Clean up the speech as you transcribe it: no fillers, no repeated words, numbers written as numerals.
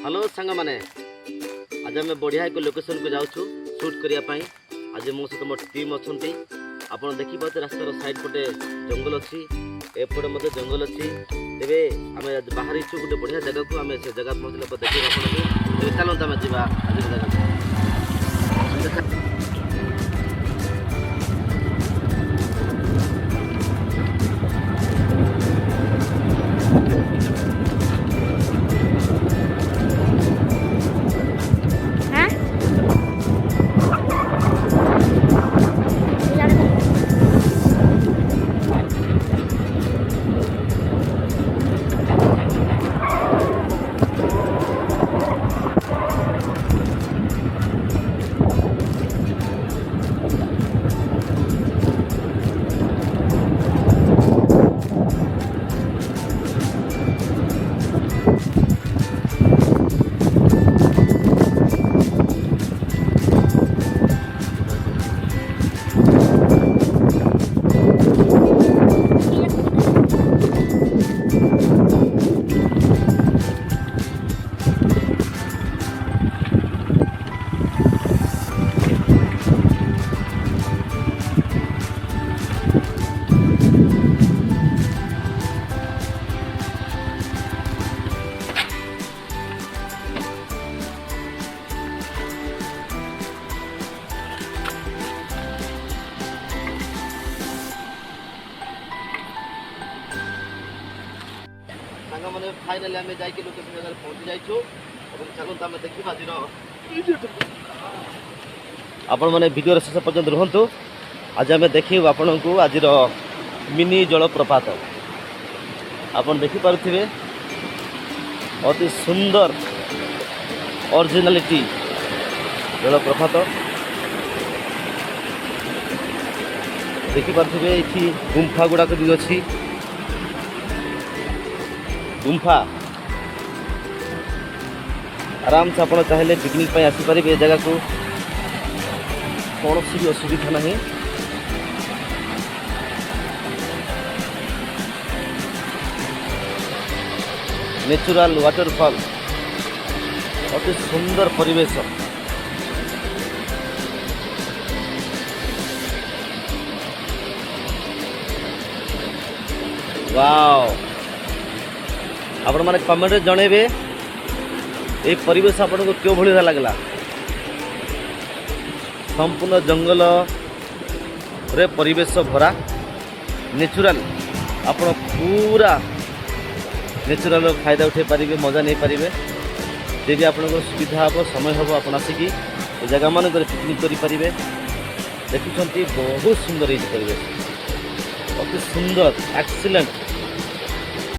Hello सांग मैंने आज आम बढ़िया एक लोकेशन को जाऊँ शूट करने। आज मो सहित मोर टीम अच्छा आप देखिए रास्तार साइड पटे जंगल अच्छी एपटे मत जंगल अच्छी तेरे आम बाहर गोटे बढ़िया जगह को आम से जगह पहुँचले देखिए आपको चलते आम जा आज जगह मैंने फाइनाली आम जा लोकेशन जगह पहुँची जाइए चलते आम देखा आज आपण मैंने वीडियो शेष पर्यंत रुहतु। आज आम देखू आपण को आज मिनी जलप्रपात आपन देखिपे अति सुंदर ओरिजिनालिटी जलप्रपात देखिपे ये गुंफा गुड़ाक भी अच्छी गुंफा आराम से आप चाहिए पिकनिक आसीपारे ये जगह को कौन भी असुविधा नहीं। नेचुरल वाटरफॉल अति सुंदर परिवेश वाव आपण मैंने कमेंट जनइबे ये परिवेश आपन को क्यों भली लगला। संपूर्ण जंगल रे परिवेश भरा नेचुरल आप पूरा नेचुरल फायदा उठे पारे मजा नहीं पारे जब आप सुविधा हम समय हम आप आसिकी जगह मान पिकनिक करें देखुं बहुत सुंदर ये परिवेश अति सुंदर एक्सीलेंट